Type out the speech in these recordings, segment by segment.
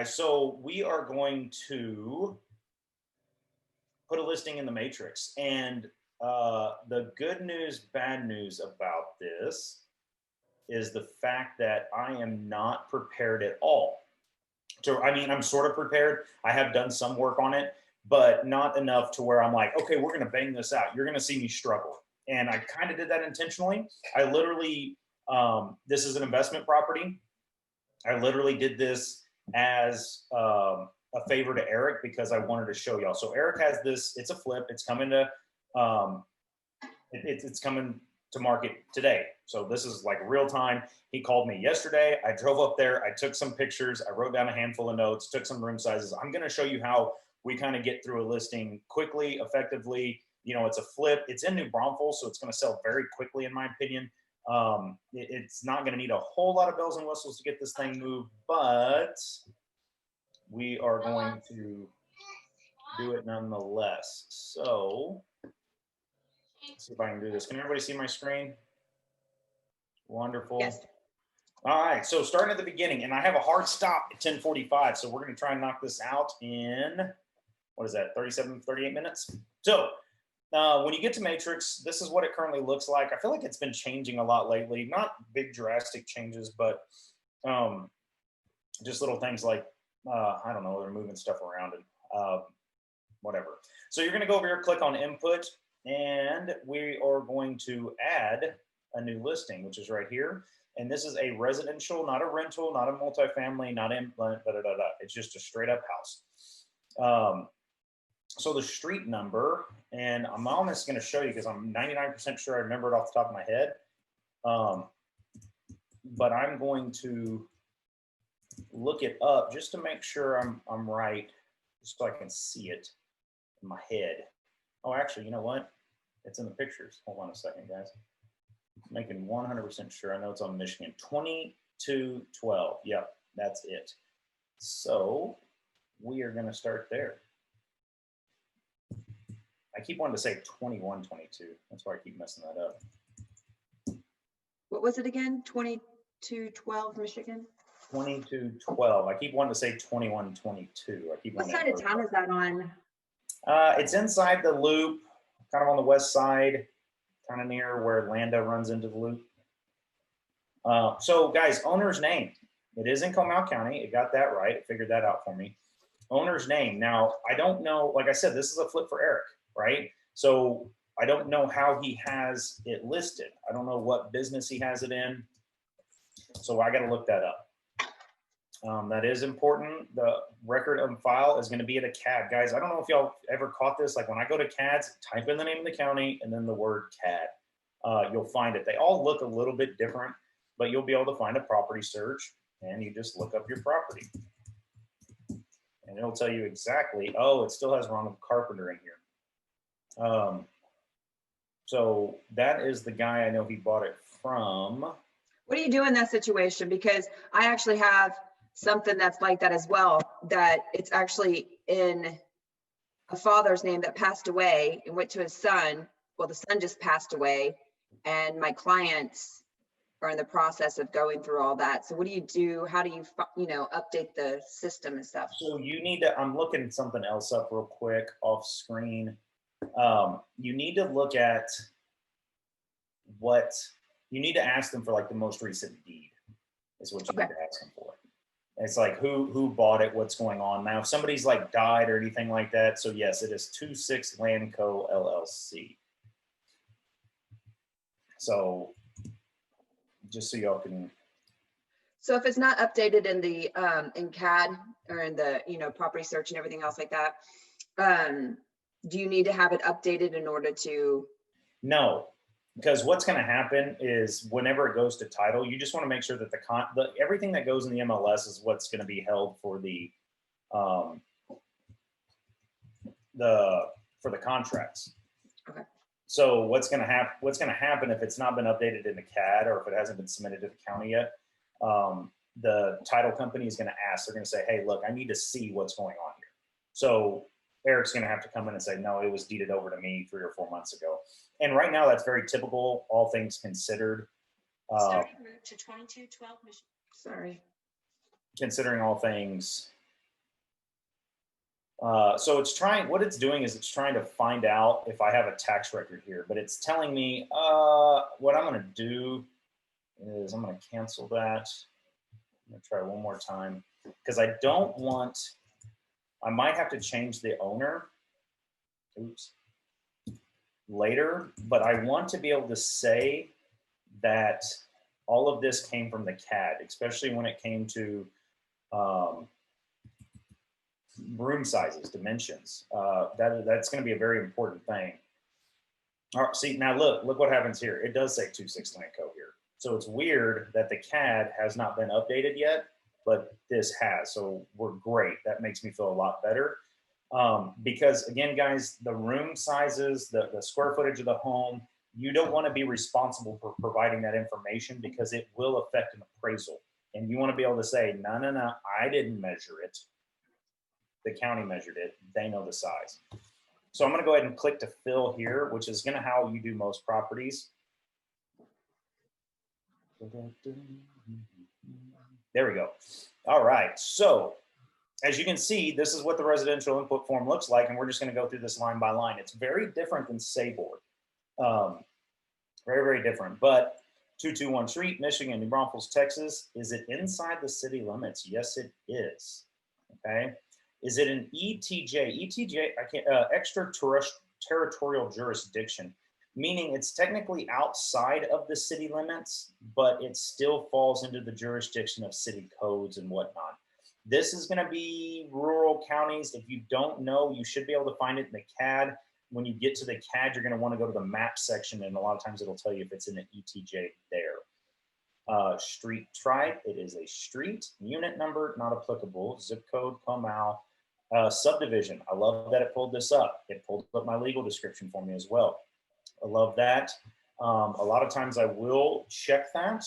guys, so we are going to put a listing in the matrix. And the good news, bad news about this is the fact that I am not prepared at all. I mean, I'm sort of prepared. I have done some work on it, but not enough to where I'm like, okay, we're going to bang this out. You're going to see me struggle. And I kind of did that intentionally. I literally, this is an investment property. I literally did this as a favor to Eric because I wanted to show y'all. So Eric has this, it's a flip. It's coming to, it's coming to market today. So this is like real time. He called me yesterday. I drove up there. I took some pictures. I wrote down a handful of notes, took some room sizes. I'm going to show you how we kind of get through a listing quickly, effectively. You know, it's a flip. It's in New Braunfels, so it's going to sell very quickly, in my opinion. It's not going to need a whole lot of bells and whistles to get this thing moved, but we are going to do it nonetheless. So let's see if I can do this. Can everybody see my screen? Wonderful. Yes. All right, so starting at the beginning, and I have a hard stop at 10:45, so we're going to try and knock this out in, what is that, 38 minutes? So when you get to Matrix, this is what it currently looks like. I feel like it's been changing a lot lately. Not big drastic changes, but just little things like, I don't know, they're moving stuff around and whatever. So you're going to go over here, click on input, and we are going to add a new listing, which is right here. And this is a residential, not a rental, not a multifamily, not in, It's just a straight up house. So the street number, and I'm almost going to show you because I'm 99% sure I remember it off the top of my head. But I'm going to look it up just to make sure I'm right, just so I can see it in my head. Oh, actually, you know what? It's in the pictures. Hold on a second, guys. Making 100% sure. I know it's on Michigan. 2212. Yep, that's it. So we are going to start there. I keep wanting to say 2122. That's why I keep messing that up. What was it again? 2212 Michigan? 2212. I keep wanting to say 2122. What side of town is that on? It's inside the loop, kind of on the west side, kind of near where Landa runs into the loop. So guys, owner's name. It is in Comal County. It got that right. It figured that out for me. Owner's name. Now, I don't know, like I said, this is a flip for Eric, right? So I don't know how he has it listed. I don't know what business he has it in. So I got to look that up. That is important. The record on file is going to be at a CAD. Guys, I don't know if y'all ever caught this. Like when I go to CADs, type in the name of the county and then the word CAD. You'll find it. They all look a little bit different, but you'll be able to find a property search and you just look up your property. And it'll tell you exactly, oh, it still has Ronald Carpenter in here. So that is the guy I know he bought it from. What do you do in that situation? Because I actually have something that's like that as well, that it's actually in a father's name that passed away and went to his son. Well, the son just passed away and my clients are in the process of going through all that. So what do you do? How do you, update the system and stuff? So you need to, I'm looking something else up real quick off screen. You need to look at you need to ask them for like the most recent deed is what you need to ask them for. It's like who bought it, what's going on. Now, if somebody's like died or anything like that, so yes, it is 26 Land Co. LLC. So just so y'all can. So if it's not updated in the in CAD or in the property search and everything else like that, do you need to have it updated in order to? No, because what's going to happen is whenever it goes to title, you just want to make sure that everything that goes in the MLS is what's going to be held for the contracts. Okay. So what's going to happen if it's not been updated in the CAD or if it hasn't been submitted to the county yet? The title company is going to ask. They're going to say, "Hey, look, I need to see what's going on here." So Eric's going to have to come in and say, "No, it was deeded over to me 3 or 4 months ago." And right now, that's very typical, all things considered. Starting route to 2212 Michigan. Sorry. Considering all things So it's trying, what it's doing is it's trying to find out if I have a tax record here, but it's telling me what I'm going to do is I'm going to cancel that. I'm going to try one more time because I don't want, I might have to change the owner. Oops. Later, but I want to be able to say that all of this came from the CAD, especially when it came to room sizes, dimensions. That's going to be a very important thing. All right, see, now look what happens here. It does say 269 co here. So it's weird that the CAD has not been updated yet, but this has. So we're great. That makes me feel a lot better. Because again, guys, the room sizes, the square footage of the home, you don't want to be responsible for providing that information because it will affect an appraisal. And you want to be able to say, no, I didn't measure it. The county measured it. They know the size. So I'm going to go ahead and click to fill here, which is going to how you do most properties. There we go. All right. So as you can see, this is what the residential input form looks like, and we're just going to go through this line by line. It's very different than Sabor. Very, very different. But 221 Street, Michigan, New Braunfels, Texas. Is it inside the city limits? Yes, it is. Okay. Is it an ETJ? ETJ, extraterritorial jurisdiction, meaning it's technically outside of the city limits, but it still falls into the jurisdiction of city codes and whatnot. This is going to be rural counties. If you don't know, you should be able to find it in the CAD. When you get to the CAD, you're going to want to go to the map section, and a lot of times it'll tell you if it's in an ETJ there. Street type, it is a street. Unit number, not applicable. Zip code, Comal. Subdivision, I love that it pulled this up. It pulled up my legal description for me as well. I love that. A lot of times I will check that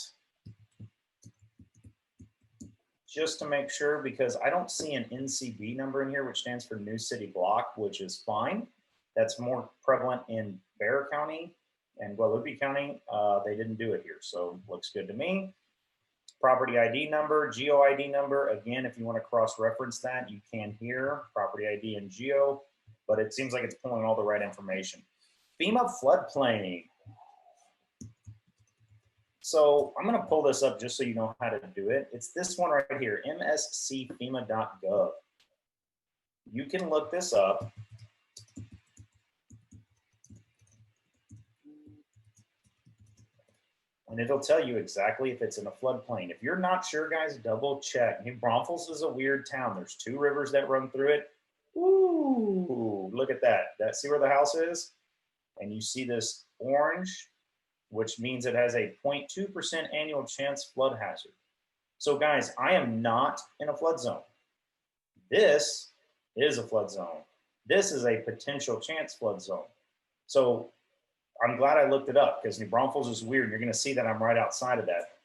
just to make sure, because I don't see an NCB number in here, which stands for New City Block, which is fine. That's more prevalent in Bexar County and Guadalupe County. They didn't do it here, so looks good to me. Property ID number, geo ID number. Again, if you want to cross-reference that, you can here, property ID and geo, but it seems like it's pulling all the right information. FEMA floodplain. So I'm going to pull this up just so you know how to do it. It's this one right here, mscfema.gov. You can look this up. And it'll tell you exactly if it's in a floodplain. If you're not sure, guys, double check. New Braunfels is a weird town. There's 2 rivers that run through it. Ooh, look at that. See where the house is? And you see this orange, which means it has a 0.2% annual chance flood hazard. So guys, I am not in a flood zone. This is a flood zone. This is a potential chance flood zone. So I'm glad I looked it up because New Braunfels is weird. You're going to see that I'm right outside of that.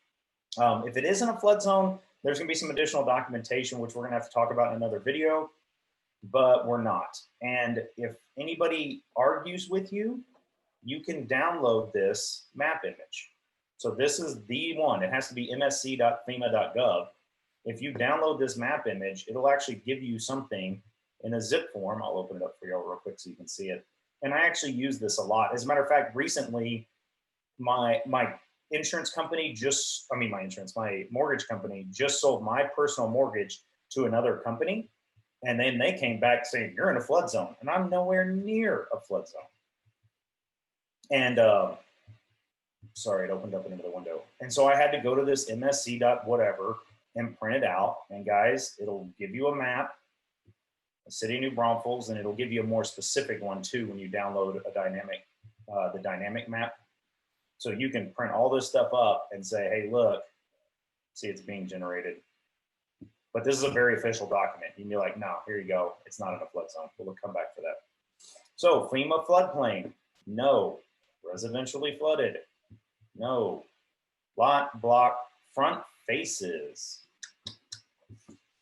If it isn't a flood zone, there's going to be some additional documentation, which we're going to have to talk about in another video, but we're not. And if anybody argues with you, you can download this map image. So this is the one. It has to be msc.fema.gov. If you download this map image, it'll actually give you something in a zip form. I'll open it up for you all real quick so you can see it. And I actually use this a lot. As a matter of fact, recently, my insurance company my mortgage company just sold my personal mortgage to another company. And then they came back saying, you're in a flood zone. And I'm nowhere near a flood zone. And sorry, it opened up another window. And so I had to go to this msc.whatever and print it out. And guys, it'll give you a map, the city of New Braunfels, and it'll give you a more specific one too when you download a dynamic, the dynamic map. So you can print all this stuff up and say, hey, look, see, it's being generated. But this is a very official document. You can be like, no, here you go. It's not in a flood zone. We'll come back to that. So FEMA floodplain, no. Residentially flooded, no. Lot, block, front faces.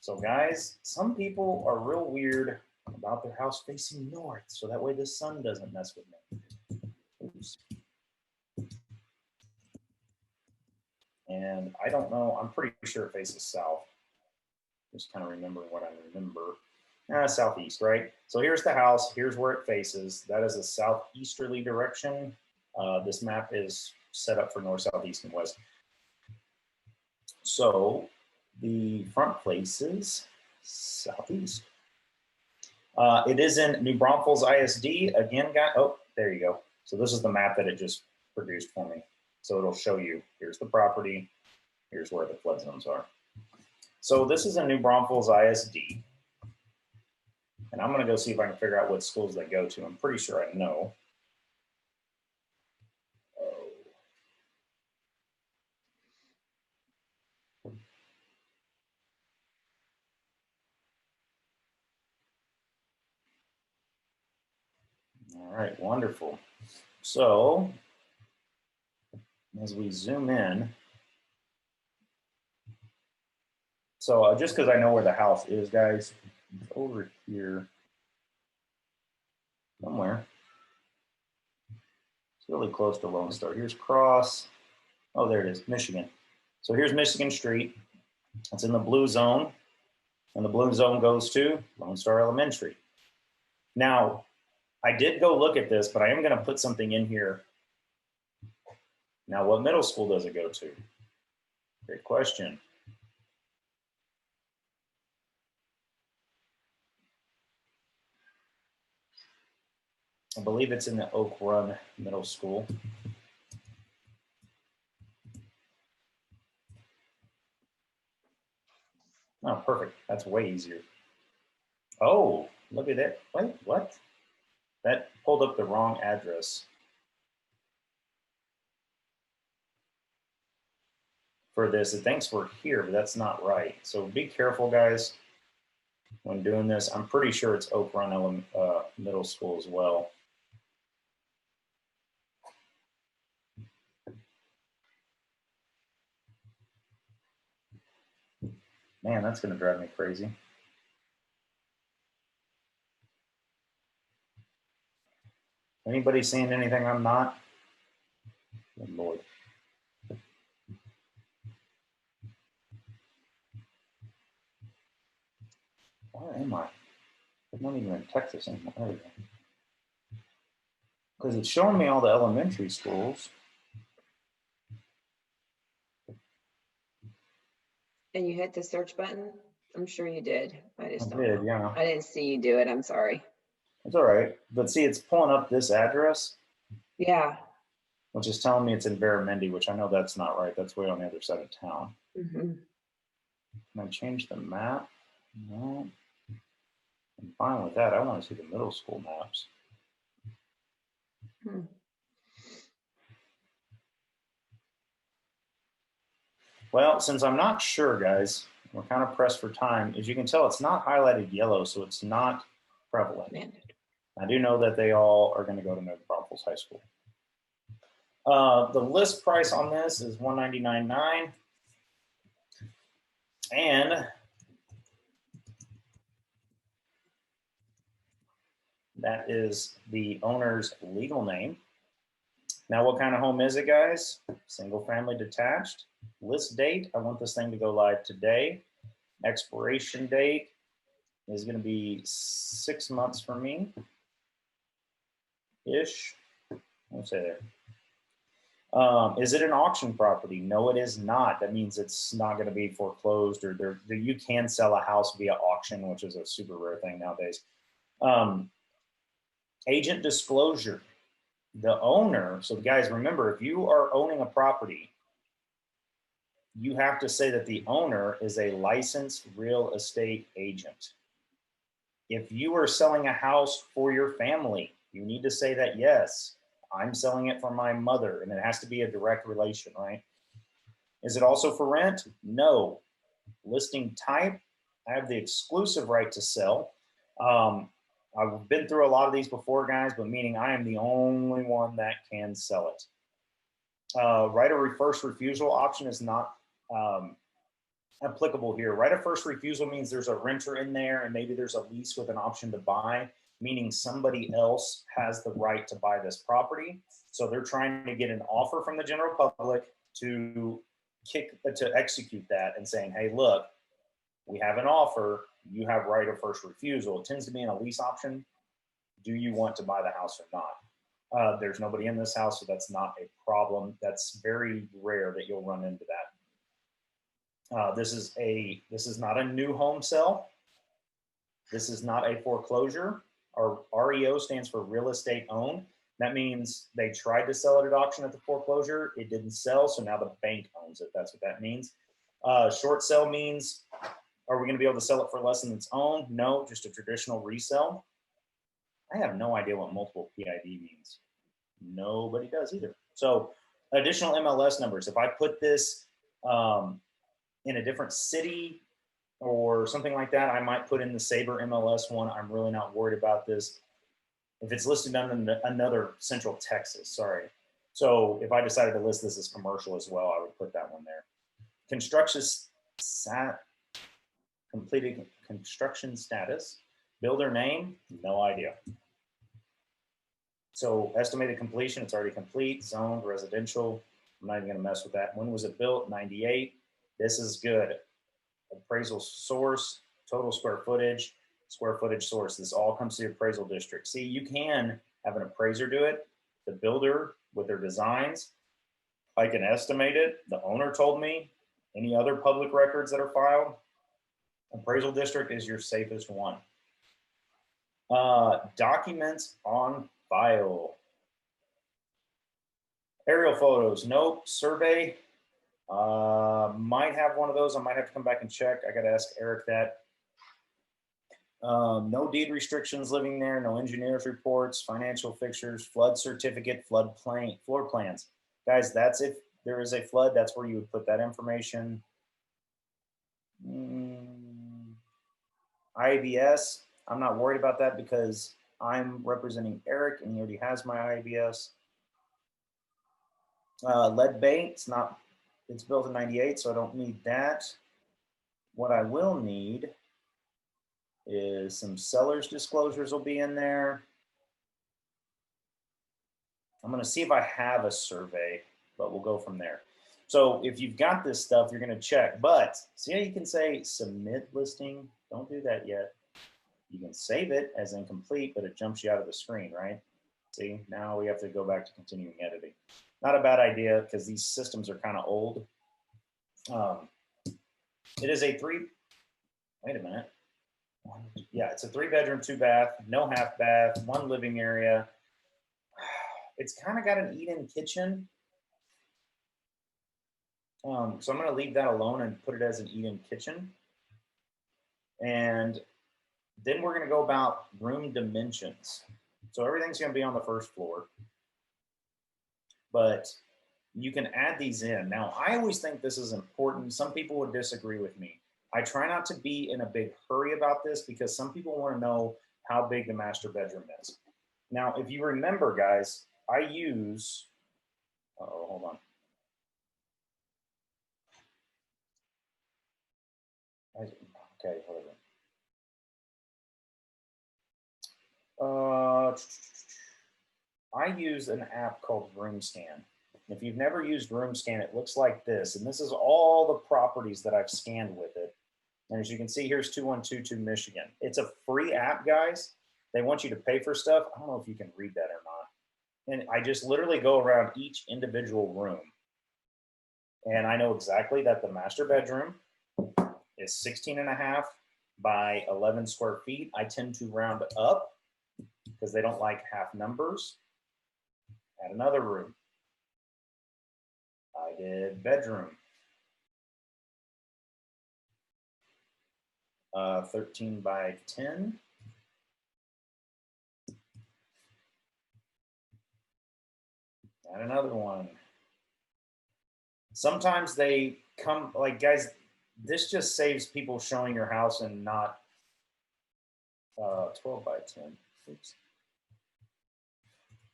So guys, some people are real weird about their house facing north, so that way the sun doesn't mess with me. Oops. And I don't know, I'm pretty sure it faces south. Just kind of remembering what I remember. Southeast, right? So here's the house. Here's where it faces. That is a southeasterly direction. This map is set up for north, south, east, and west. So the front faces southeast. It is in New Braunfels ISD. Again, oh, there you go. So this is the map that it just produced for me. So it'll show you, here's the property, here's where the flood zones are. So this is in New Braunfels ISD. And I'm going to go see if I can figure out what schools they go to. I'm pretty sure I know. All right, wonderful. So as we zoom in, so just because I know where the house is, guys, it's over here somewhere. It's really close to Lone Star. Here's Cross. Oh, there it is, Michigan. So here's Michigan Street. It's in the blue zone, and the blue zone goes to Lone Star Elementary. Now, I did go look at this, but I am going to put something in here. Now, what middle school does it go to? Great question. I believe it's in the Oak Run Middle School. Oh, perfect. That's way easier. Oh, look at that. Wait, what? That pulled up the wrong address for this. It thinks we're here, but that's not right. So be careful, guys, when doing this. I'm pretty sure it's Oak Run Middle School as well. Man, that's going to drive me crazy. Anybody seeing anything I'm not? Good Lord. Where am I? I'm not even in Texas anymore. There we go. Because it's showing me all the elementary schools. And you hit the search button? I'm sure you did. I just don't did, know. yeah. I didn't see you do it. I'm sorry. It's all right. But see, it's pulling up this address. Yeah. Which is telling me it's in Barramendi, which I know that's not right. That's way on the other side of town. Mm-hmm. Can I change the map? No. I'm fine with that. I want to see the middle school maps. Hmm. Well, since I'm not sure, guys, we're kind of pressed for time. As you can tell, it's not highlighted yellow, so it's not prevalent. Man. I do know that they all are going to go to New Braunfels High School. The list price on this is $199.9, and that is the owner's legal name. Now, what kind of home is it, guys? Single family detached. List date, I want this thing to go live today. Expiration date is going to be 6 months for me, ish. Let's say there. Is it an auction property? No, it is not. That means it's not going to be foreclosed, or you can sell a house via auction, which is a super rare thing nowadays. Agent disclosure. The owner, so guys, remember, if you are owning a property, you have to say that the owner is a licensed real estate agent. If you are selling a house for your family, you need to say that, yes, I'm selling it for my mother, and it has to be a direct relation, right? Is it also for rent? No. Listing type, I have the exclusive right to sell. I've been through a lot of these before, guys, but meaning I am the only one that can sell it. Right of first refusal option is not applicable here. Right of first refusal means there's a renter in there and maybe there's a lease with an option to buy, meaning somebody else has the right to buy this property. So they're trying to get an offer from the general public to execute that and saying, hey, look, we have an offer. you have right of first refusal. It tends to be in a lease option. Do you want to buy the house or not? There's nobody in this house, so that's not a problem. That's very rare that you'll run into that. This is not a new home sale. This is not a foreclosure. Our REO stands for real estate owned. That means they tried to sell it at auction at the foreclosure. It didn't sell, so now the bank owns it. That's what that means. Short sale means, are we going to be able to sell it for less than its own? No, just a traditional resale. I have no idea what multiple PID means. Nobody does either. So additional MLS numbers. If I put this in a different city or something like that, I might put in the Sabre MLS one. I'm really not worried about this. If it's listed under another Central Texas, sorry. So if I decided to list this as commercial as well, I would put that one there. Completed construction status. Builder name, no idea. So estimated completion, it's already complete. Zoned, residential. I'm not even gonna mess with that. When was it built? 98. This is good. Appraisal source, total square footage source. This all comes to the appraisal district. See, you can have an appraiser do it. The builder with their designs, I can estimate it. The owner told me. Any other public records that are filed, appraisal district is your safest one. Documents on file. Aerial photos, nope. Survey, might have one of those. I might have to come back and check. I got to ask Eric that. No deed restrictions living there, no engineer's reports, financial fixtures, flood certificate, floor plans. Guys, that's if there is a flood, that's where you would put that information. IBS, I'm not worried about that because I'm representing Eric and he already has my IBS. Lead bank, it's built in 98, so I don't need that. What I will need is some seller's disclosures will be in there. I'm going to see if I have a survey, but we'll go from there. So if you've got this stuff, you're going to check, but see how you can say submit listing? Don't do that yet. You can save it as incomplete, but it jumps you out of the screen, right? See, now we have to go back to continuing editing. Not a bad idea because these systems are kind of old. It is a wait a minute. Yeah, it's a 3-bedroom, 2-bath, no half bath, 1 living area. It's kind of got an eat-in kitchen. So I'm going to leave that alone and put it as an eat-in kitchen. And then we're going to go about room dimensions. So everything's going to be on the first floor. But you can add these in. Now, I always think this is important. Some people would disagree with me. I try not to be in a big hurry about this because some people want to know how big the master bedroom is. Now, if you remember, guys, I use, hold on. Okay, whatever. I use an app called RoomScan. If you've never used RoomScan, it looks like this. And this is all the properties that I've scanned with it. And as you can see, here's 2122 Michigan. It's a free app, guys. They want you to pay for stuff. I don't know if you can read that or not. And I just literally go around each individual room. And I know exactly that the master bedroom is 16.5 by 11 square feet. I tend to round up because they don't like half numbers. Add another room. I did bedroom. 13 by 10. Add another one. Sometimes they come, like, guys, this just saves people showing your house and not 12 by 10. Oops.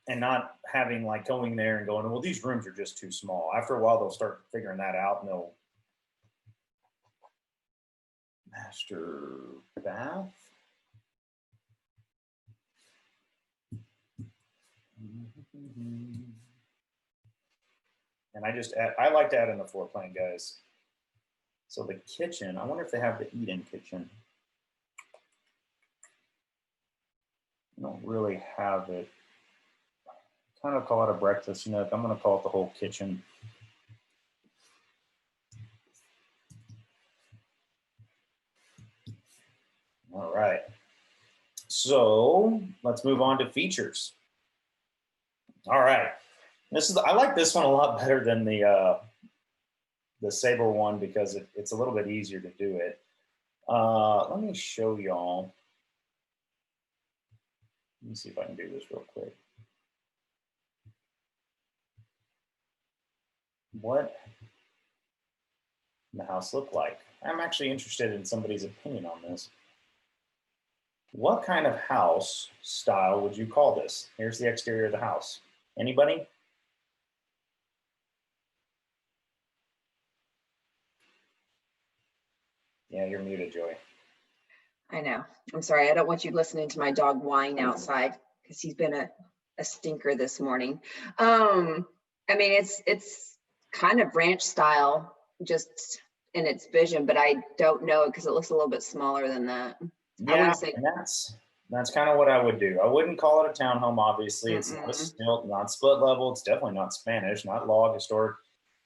And not having like going there and going, well, these rooms are just too small. After a while, they'll start figuring that out and they'll master bath. And I like to add in the floor plan, guys. So the kitchen, I wonder if they have the eat-in kitchen. really have it. Kind of call it a breakfast nook. I'm going to call it the whole kitchen. All right. So let's move on to features. All right. I like this one a lot better than the Sabre one because it's a little bit easier to do it. Let me show y'all. Let me see if I can do this real quick. What the house look like? I'm actually interested in somebody's opinion on this. What kind of house style would you call this? Here's the exterior of the house. Anybody? Yeah, you're muted, Joey. I know. I'm sorry. I don't want you listening to my dog whine outside because he's been a stinker this morning. I mean, it's kind of ranch style, just in its vision, but I don't know it because it looks a little bit smaller than that. I Yeah, wouldn't say. and that's kind of what I would do. I wouldn't call it a townhome, obviously. It's not a stilt, not split level. It's definitely not Spanish, not log, historic.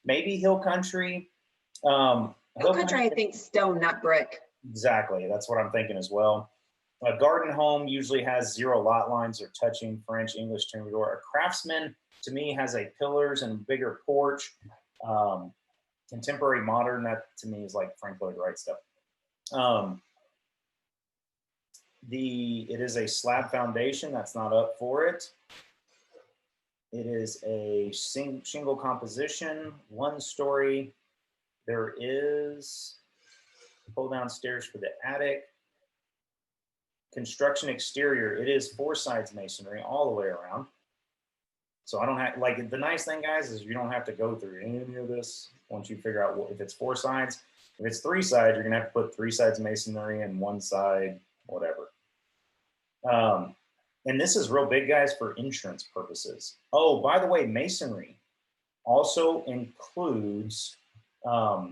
Maybe hill country. Hill country, I think stone, not brick. Exactly. That's what I'm thinking as well. A garden home usually has 0 lot lines or touching French, English, timber door. A craftsman, to me, has a pillars and bigger porch. Contemporary modern, that to me is like Frank Lloyd Wright stuff. It is a slab foundation. That's not up for it. It is a shingle composition, 1 story. There is pull down stairs for the attic. Construction exterior, it is 4 sides masonry all the way around. So I don't have, like, the nice thing, guys, is you don't have to go through any of this once you figure out if it's 4 sides. If it's 3 sides, you're gonna have to put 3 sides masonry and 1 side, whatever. And this is real big, guys, for insurance purposes. Oh, by the way, masonry also includes, what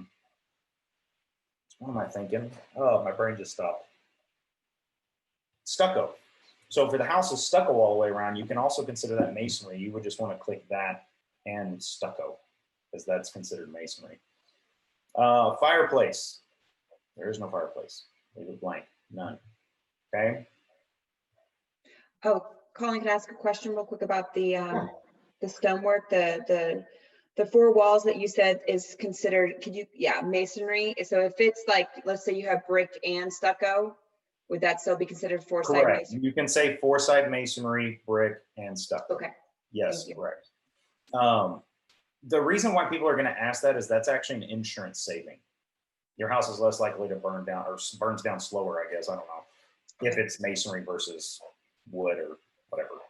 am I thinking? Oh, my brain just stopped. Stucco. So for the house is stucco all the way around, you can also consider that masonry. You would just want to click that and stucco because that's considered masonry. Fireplace. There is no fireplace. Leave it blank. None. Okay. Oh, Colin, can I ask a question real quick about the stonework, the 4 walls that you said is considered, masonry. So if it's like, let's say you have brick and stucco, would that still be considered 4-side Correct. masonry? You can say 4-side masonry, brick, and stucco. Okay. Yes, correct. The reason why people are going to ask that is that's actually an insurance saving. Your house is less likely to burn down or burns down slower, I guess. I don't know if it's masonry versus wood or whatever.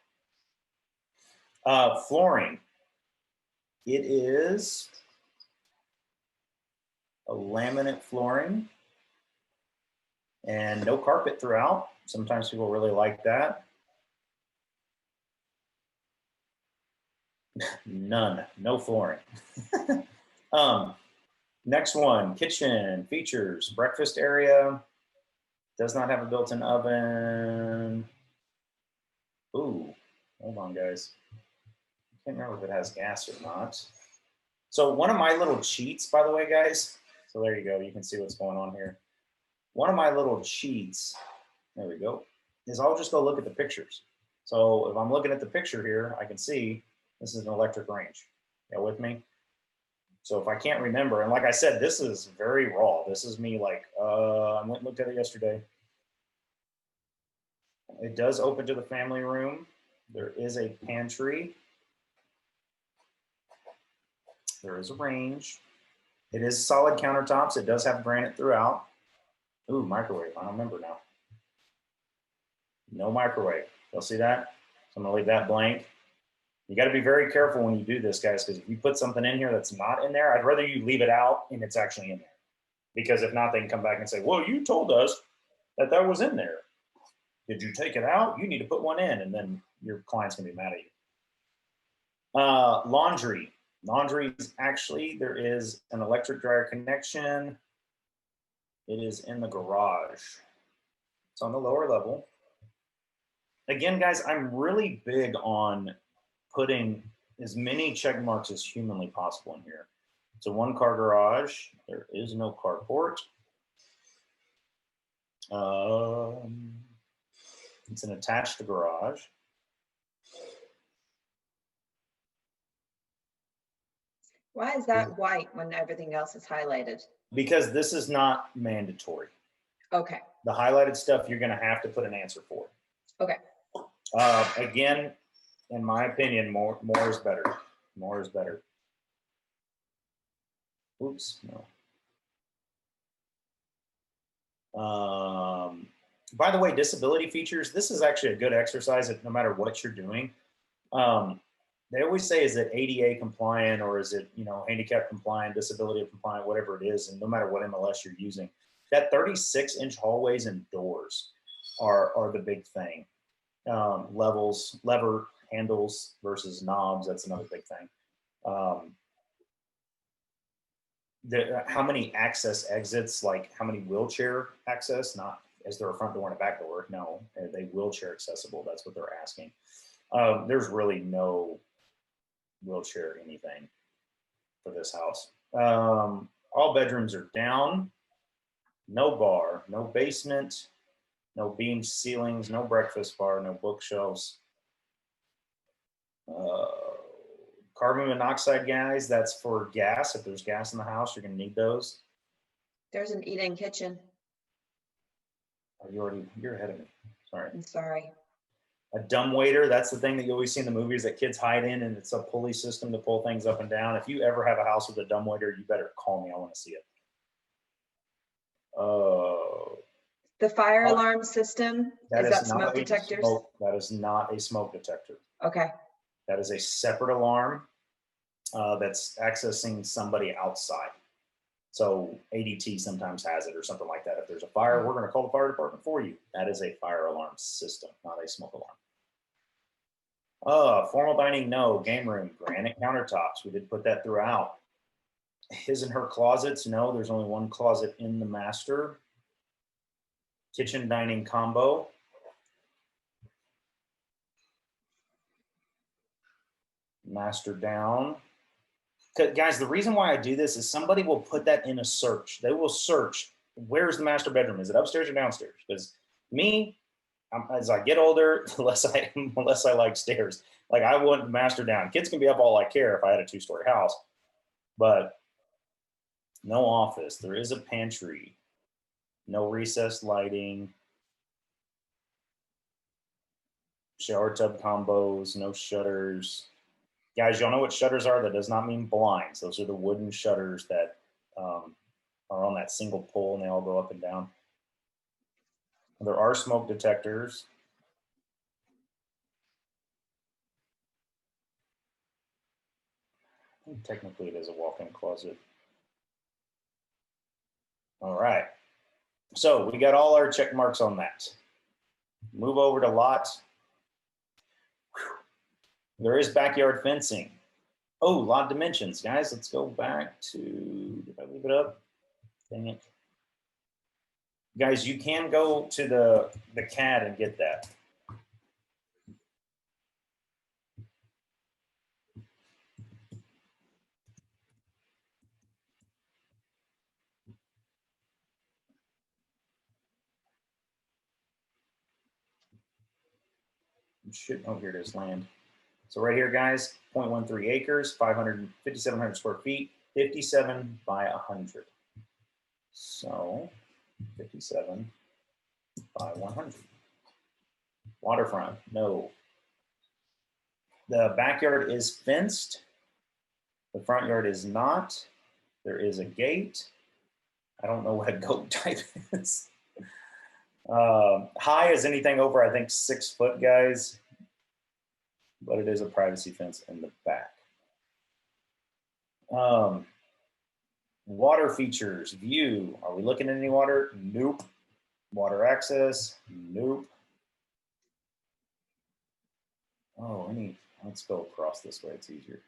Flooring. It is a laminate flooring and no carpet throughout. Sometimes people really like that. None, no flooring. Next one, kitchen features, breakfast area, does not have a built-in oven. Ooh, hold on, guys. I can't remember if it has gas or not. So one of my little cheats, by the way, guys, so there you go, you can see what's going on here. One of my little cheats, there we go, is I'll just go look at the pictures. So if I'm looking at the picture here, I can see this is an electric range. You with me? So if I can't remember, and like I said, this is very raw. This is me like, I went and looked at it yesterday. It does open to the family room. There is a pantry. There is a range. It is solid countertops. It does have granite throughout. Ooh, microwave. I don't remember now. No microwave. You'll see that? So I'm going to leave that blank. You got to be very careful when you do this, guys, because if you put something in here that's not in there, I'd rather you leave it out and it's actually in there. Because if not, they can come back and say, well, you told us that that was in there. Did you take it out? You need to put one in, and then your client's going to be mad at you. Laundry. Laundry is actually, there is an electric dryer connection. It is in the garage. It's on the lower level. again, guys, I'm really big on putting as many check marks as humanly possible in here. It's a one-car garage. There is no carport. It's an attached garage. Why is that white when everything else is highlighted? Because this is not mandatory. Okay, The highlighted stuff, you're going to have to put an answer for. okay. Again, in my opinion, more is better. More is better. Oops, no. By the way, disability features, this is actually a good exercise no matter what you're doing. They always say, is it ADA compliant or is it, handicap compliant, disability compliant, whatever it is, and no matter what MLS you're using. That 36-inch hallways and doors are the big thing. Lever handles versus knobs, that's another big thing. How many access exits, like how many wheelchair access, not is there a front door and a back door? No, are they wheelchair accessible? That's what they're asking. There's really no wheelchair anything for this house. All bedrooms are down, no bar, no basement, no beam ceilings, no breakfast bar, no bookshelves. Carbon monoxide, guys, that's for gas. If there's gas in the house, you're going to need those. There's an eat-in kitchen. You're ahead of me. Sorry. I'm sorry. A dumbwaiter, that's the thing that you always see in the movies that kids hide in, and it's a pulley system to pull things up and down. If you ever have a house with a dumbwaiter, you better call me. I want to see it. The fire alarm system, is that smoke detectors? That is not a smoke detector. Okay. That is a separate alarm that's accessing somebody outside. So ADT sometimes has it or something like that. If there's a fire, we're going to call the fire department for you. That is a fire alarm system, not a smoke alarm. Formal dining, no. Game room, granite countertops. We did put that throughout. His and her closets, no. There's only one closet in the master. Kitchen dining combo. Master down. Guys, the reason why I do this is somebody will put that in a search. They will search, where's the master bedroom? Is it upstairs or downstairs? Because me, as I get older, the less I like stairs. Like, I want the master down. Kids can be up all I care if I had a 2-story house, but no office. There is a pantry. No recessed lighting. Shower tub combos. No shutters. Guys, y'all know what shutters are? That does not mean blinds. Those are the wooden shutters that are on that single pole, and they all go up and down. There are smoke detectors. I think technically it is a walk-in closet. All right. So we got all our check marks on that. Move over to lot. There is backyard fencing. Oh, lot dimensions, guys. Let's go back to, did I leave it up? Dang it. Guys, you can go to the CAD and get that. Oh, here it is, land. So right here, guys, 0.13 acres, 5,700 square feet, 57 by 100. So 57 by 100. Waterfront, no. The backyard is fenced. The front yard is not. There is a gate. I don't know what a goat type is. High is anything over, I think, 6 foot, guys. But it is a privacy fence in the back. Water features, view. Are we looking at any water? Nope. Water access? Nope. Oh, let's go across this way, it's easier.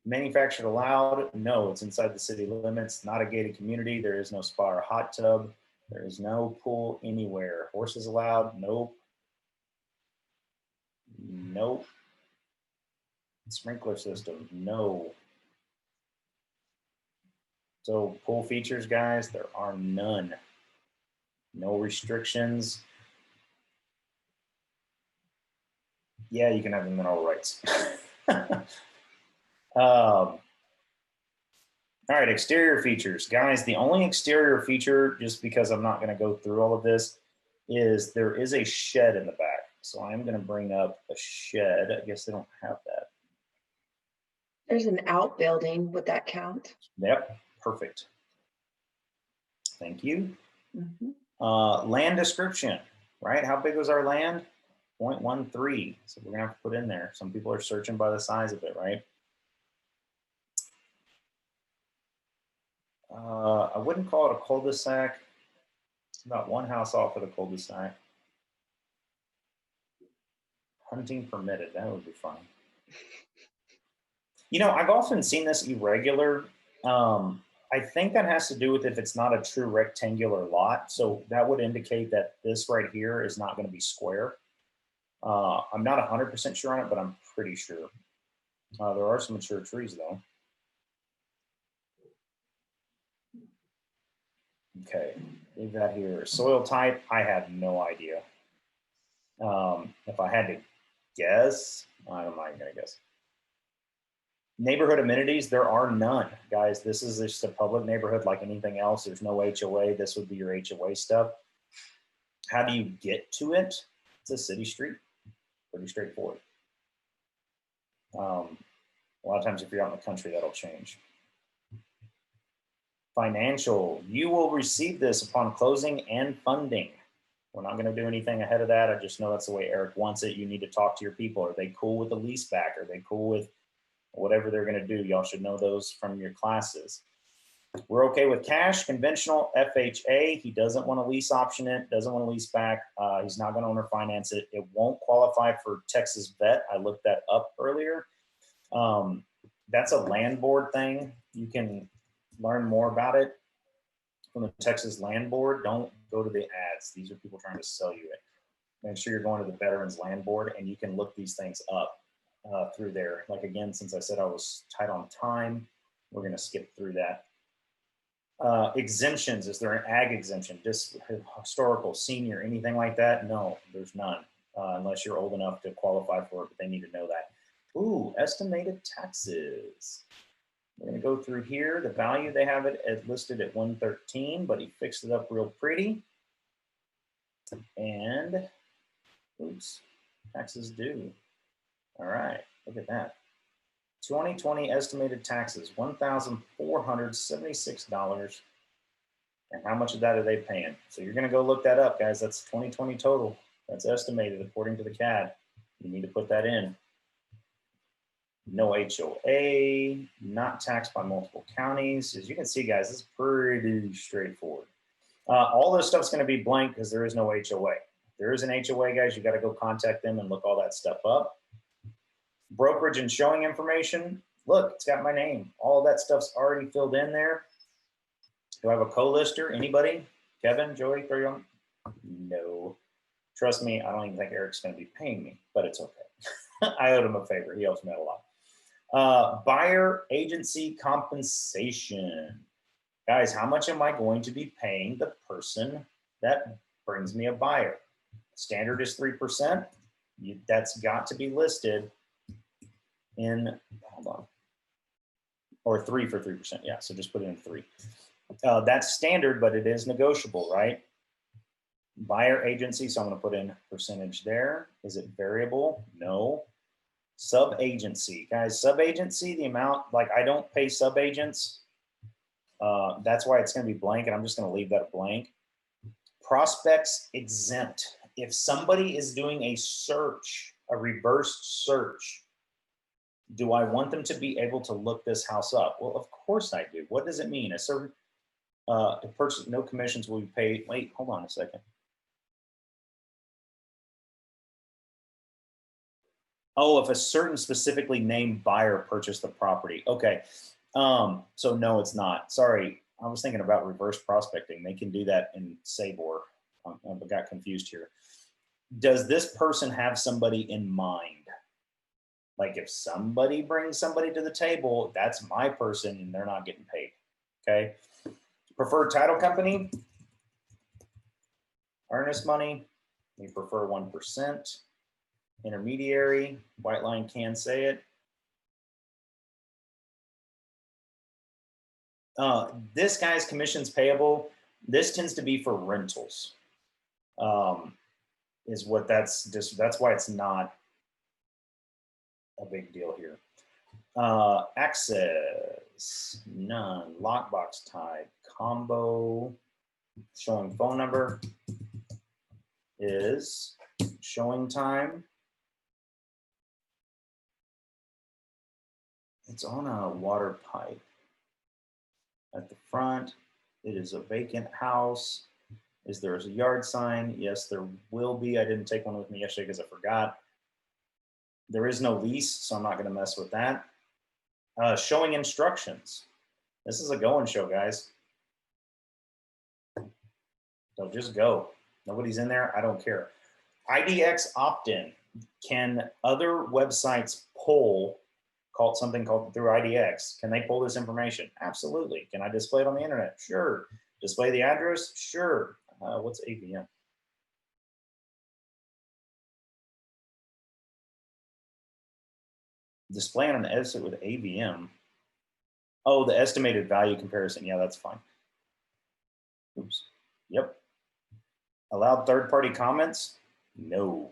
Manufactured allowed? No, it's inside the city limits, not a gated community. There is no spa or hot tub. There is no pool anywhere. Horses allowed? Nope. Nope. Sprinkler system, no. So pool features, guys, there are none. No restrictions. Yeah, you can have the mineral rights. All right, exterior features. Guys, the only exterior feature, just because I'm not going to go through all of this, is there is a shed in the back. So I'm going to bring up a shed. I guess they don't have that. There's an outbuilding. Would that count? Yep, perfect. Thank you. Mhm. Land description, right? How big was our land? 0.13. So we're going to have to put in there. Some people are searching by the size of it, right? I wouldn't call it a cul-de-sac. It's about one house off of the cul-de-sac. Hunting permitted. That would be fun. You know, I've often seen this irregular. I think that has to do with if it's not a true rectangular lot. So that would indicate that this right here is not going to be square. I'm not 100% sure on it, but I'm pretty sure. There are some mature trees though. Okay, leave that here. Soil type, I have no idea. If I had to guess, I'm not gonna guess. Neighborhood amenities, there are none, guys. This is just a public neighborhood like anything else. There's no HOA. This would be your HOA stuff. How do you get to it? It's a city street, pretty straightforward. A lot of times if you're out in the country, that'll change. Financial, you will receive this upon closing and funding. We're not going to do anything ahead of that. I just know that's the way Eric wants it. You need to talk to your people. Are they cool with the lease back? Are they cool with whatever they're going to do? Y'all should know those from your classes. We're okay with cash, conventional, FHA. He doesn't want to lease option it, doesn't want to lease back. He's not going to owner finance it. It won't qualify for Texas vet. I looked that up earlier. That's a land board thing. You can learn more about it from the Texas Land Board. Don't go to the ads. These are people trying to sell you it. Make sure you're going to the Veterans Land Board, and you can look these things up through there. Like again, since I said I was tight on time, we're going to skip through that. Exemptions, is there an ag exemption? Just historical, senior, anything like that? No, there's none, unless you're old enough to qualify for it, but they need to know that. Ooh, estimated taxes. We're going to go through here. The value, they have it listed at 113, but he fixed it up real pretty. And, oops, taxes due. All right, look at that. 2020 estimated taxes, $1,476. And how much of that are they paying? So you're going to go look that up, guys. That's 2020 total. That's estimated according to the CAD. You need to put that in. No HOA, not taxed by multiple counties. As you can see, guys, it's pretty straightforward. All this stuff's going to be blank because there is no HOA. If there is an HOA, guys, you got to go contact them and look all that stuff up. Brokerage and showing information. Look, it's got my name. All that stuff's already filled in there. Do I have a co-lister? Anybody? Kevin, Joey, throw you on? No. Trust me, I don't even think Eric's going to be paying me, but it's okay. I owed him a favor. He owes me a lot. Buyer agency compensation. Guys, how much am I going to be paying the person that brings me a buyer? Standard is 3%. That's got to be listed in, hold on, or 3 for 3%. Yeah, so just put it in 3. That's standard, but it is negotiable, right? Buyer agency, so I'm going to put in percentage there. Is it variable? No. Sub-agency, guys, sub-agency, the amount, like I don't pay sub-agents. That's why it's going to be blank, and I'm just going to leave that blank. Prospects exempt. If somebody is doing a search, a reverse search, do I want them to be able to look this house up? Well, of course I do. What does it mean? A certain to purchase, no commissions will be paid. Wait, hold on a second. Oh, if a certain specifically named buyer purchased the property. Okay. So no, it's not. Sorry. I was thinking about reverse prospecting. They can do that in Sabor. I got confused here. does this person have somebody in mind? Like if somebody brings somebody to the table, that's my person and they're not getting paid. Okay. Preferred title company, earnest money, we prefer 1%. Intermediary, white line can say it. This guy's commissions payable, this tends to be for rentals. Is what that's why it's not a big deal here. Access, none, lockbox type, combo, showing phone number is showing time. It's on a water pipe at the front. It is a vacant house. Is there a yard sign? Yes, there will be. I didn't take one with me yesterday because I forgot. There is no lease, so I'm not going to mess with that. Showing instructions. This is a go and show, guys. So just go. Nobody's in there. I don't care. IDX opt-in. Can other websites pull something called through IDX? Can they pull this information? Absolutely. Can I display it on the internet? Sure. Display the address? Sure. What's AVM? Display on an exit with AVM. Oh, the estimated value comparison. Yeah, that's fine. Oops. Yep. Allowed third-party comments? No.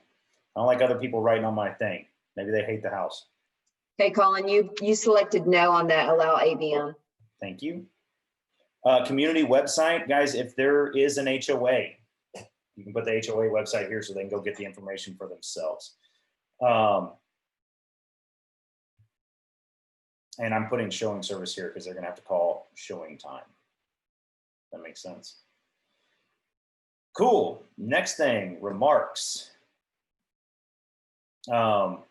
I don't like other people writing on my thing. Maybe they hate the house. Okay, Colin, you selected no on that allow AVM. Thank you. Community website, guys, if there is an HOA, you can put the HOA website here so they can go get the information for themselves. And I'm putting showing service here because they're going to have to call showing time. That makes sense. Cool. Next thing, remarks. So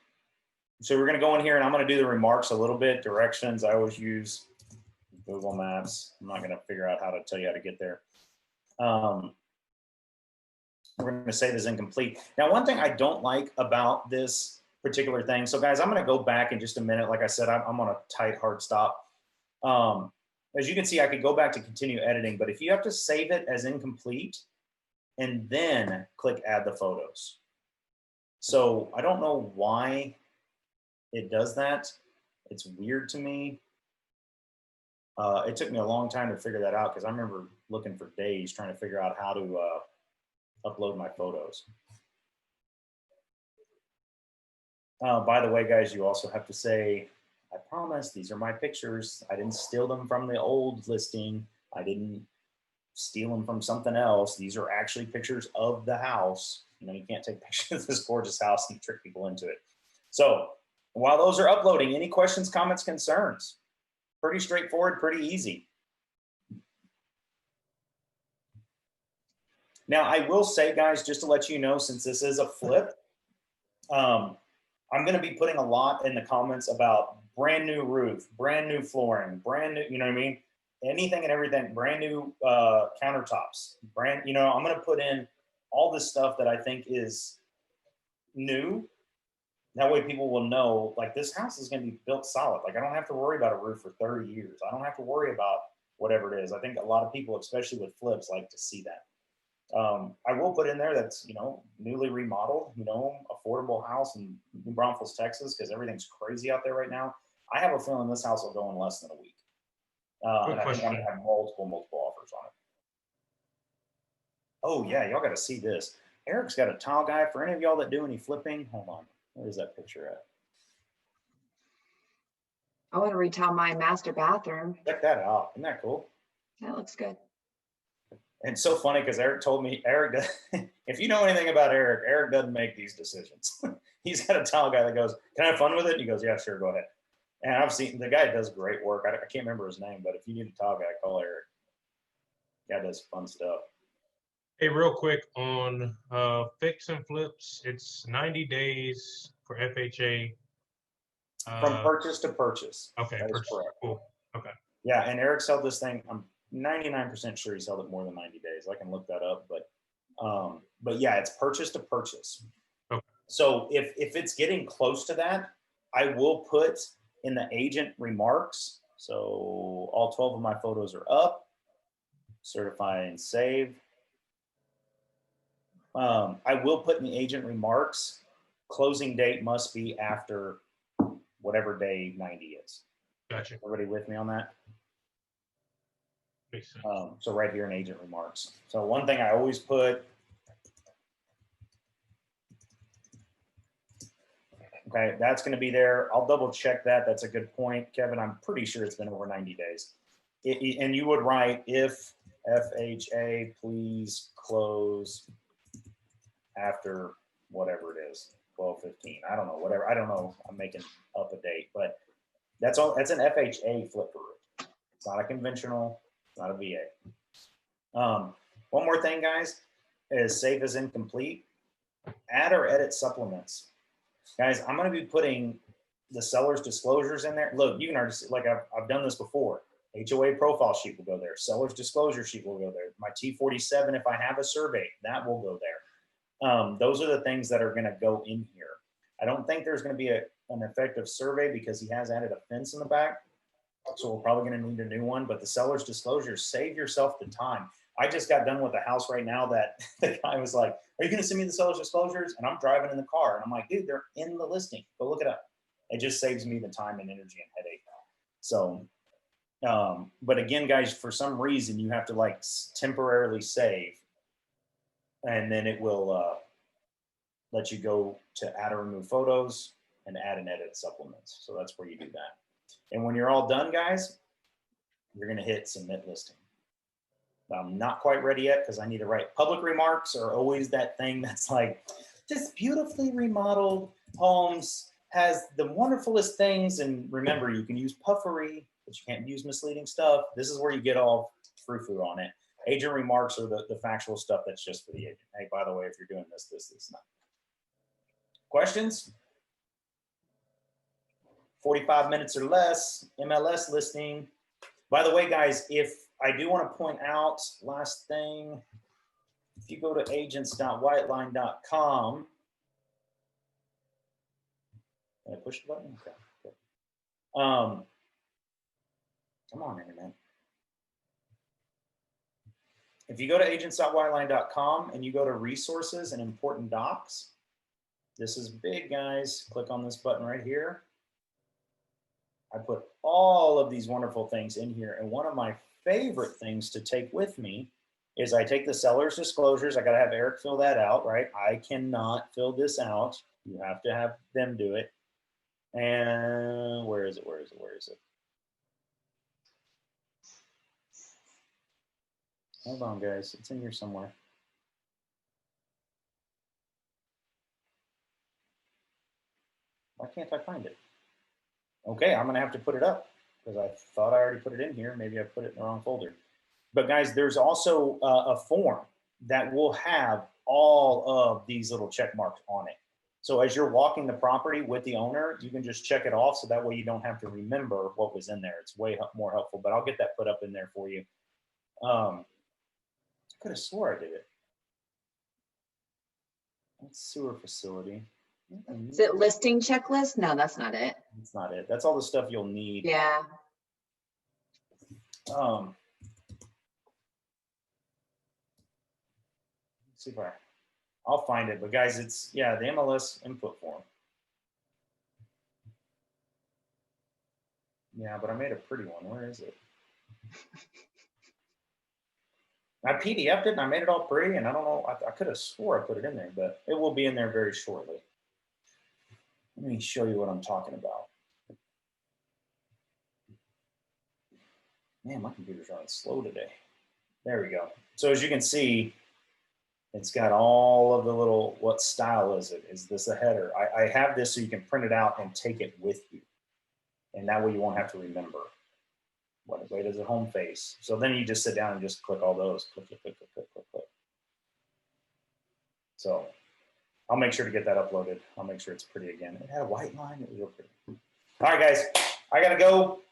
we're going to go in here and I'm going to do the remarks a little bit. Directions, I always use Google Maps. I'm not going to figure out how to tell you how to get there. We're going to say this is incomplete. Now, one thing I don't like about this particular thing. So guys, I'm going to go back in just a minute. Like I said, I'm on a tight hard stop. As you can see, I could go back to continue editing, but if you have to save it as incomplete and then click add the photos. So I don't know why it does that. It's weird to me. It took me a long time to figure that out because I remember looking for days trying to figure out how to upload my photos. By the way, guys, you also have to say, I promise these are my pictures. I didn't steal them from the old listing. I didn't steal them from something else. These are actually pictures of the house. You know, you can't take pictures of this gorgeous house and trick people into it. So while those are uploading, any questions, comments, concerns? Pretty straightforward, pretty easy. Now, I will say, guys, just to let you know, since this is a flip, I'm going to be putting a lot in the comments about brand new roof, brand new flooring, brand new, you know what I mean? Anything and everything, brand new countertops, you know, I'm going to put in all this stuff that I think is new. That way people will know, like, this house is going to be built solid. Like, I don't have to worry about a roof for 30 years. I don't have to worry about whatever it is. I think a lot of people, especially with flips, like to see that. I will put in there that's, you know, newly remodeled, you know, affordable house in New Braunfels, Texas, because everything's crazy out there right now. I have a feeling this house will go in less than a week. And I think I'm going to have multiple offers on it. Oh, yeah, y'all got to see this. Eric's got a tile guy. For any of y'all that do any flipping, hold on. Where's that picture at? I want to retile my master bathroom. Check that out. Isn't that cool? That looks good. And it's so funny because Eric told me, if you know anything about Eric, Eric doesn't make these decisions. He's got a tile guy that goes, can I have fun with it? And he goes, yeah, sure, go ahead. And I've seen, the guy does great work. I can't remember his name, but if you need a tile guy, call Eric. Guy does fun stuff. Hey, real quick on fix and flips, it's 90 days for FHA. From purchase to purchase. Okay, that is purchase. correct. Cool. Okay. Yeah, and Eric sold this thing. I'm 99% sure he sold it more than 90 days. I can look that up, but But yeah, it's purchase to purchase. Okay. So if it's getting close to that, I will put in the agent remarks. So all 12 of my photos are up, certify and save. I will put in the agent remarks, closing date must be after whatever day 90 is. Gotcha. Everybody with me on that? Makes sense. So right here in agent remarks. So one thing I always put, okay, that's going to be there. I'll double check that. That's a good point, Kevin. I'm pretty sure it's been over 90 days. And you would write, if FHA, please close after whatever it is, 12/15. I don't know, whatever. I don't know. I'm making up a date, but that's all. That's an FHA flipper. It's not a conventional, it's not a VA. One more thing, guys, is save as incomplete. Add or edit supplements. Guys, I'm going to be putting the seller's disclosures in there. Look, you can already see, like I've done this before. HOA profile sheet will go there. Seller's disclosure sheet will go there. My T47, if I have a survey, that will go there. Those are the things that are going to go in here. I don't think there's going to be an effective survey because he has added a fence in the back. So we're probably going to need a new one. But the seller's disclosures, save yourself the time. I just got done with a house right now that the guy was like, are you going to send me the seller's disclosures? And I'm driving in the car. And I'm like, dude, they're in the listing. Go look it up. It just saves me the time and energy and headache. So, but again, guys, for some reason, you have to like temporarily save. And then it will let you go to add or remove photos and add and edit supplements. So that's where you do that. And when you're all done, guys, you're going to hit submit listing. I'm not quite ready yet because I need to write public remarks are always that thing that's like, this beautifully remodeled homes has the wonderfulest things. And remember, you can use puffery, but you can't use misleading stuff. This is where you get all frou-frou on it. Agent remarks are the factual stuff that's just for the agent. Hey, by the way, if you're doing this, not. Questions? 45 minutes or less, MLS listing. By the way, guys, if I do want to point out, last thing, if you go to agents.whiteline.com, can I push the button? Okay. Good. Come on, internet. If you go to agents.whiteline.com and you go to resources and important docs, this is big, guys. Click on this button right here. I put all of these wonderful things in here. And one of my favorite things to take with me is I take the seller's disclosures. I got to have Eric fill that out, right? I cannot fill this out. You have to have them do it. And where is it? Where is it? Where is it? Hold on, guys. It's in here somewhere. Why can't I find it? Okay, I'm going to have to put it up because I thought I already put it in here. Maybe I put it in the wrong folder. But guys, there's also a form that will have all of these little check marks on it. So as you're walking the property with the owner, you can just check it off. So that way you don't have to remember what was in there. It's way more helpful, but I'll get that put up in there for you. I could have swore I did it. That's sewer facility. Is it listing checklist? No, that's not it. That's not it. That's all the stuff you'll need. Yeah. Let's see if I'll find it. But guys, it's, yeah, the MLS input form. Yeah, but I made a pretty one. Where is it? I PDF'd it and I made it all pretty, and I don't know, I could have swore I put it in there, but it will be in there very shortly. Let me show you what I'm talking about. Man, my computer's running slow today. There we go. So as you can see, it's got all of the little, what style is it? Is this a header? I have this so you can print it out and take it with you. And that way you won't have to remember. What way does the home face? So then you just sit down and just click all those. Click, click, click, click, click, click, click. So I'll make sure to get that uploaded. I'll make sure it's pretty again. It had a white line. It was real pretty. All right, guys, I got to go.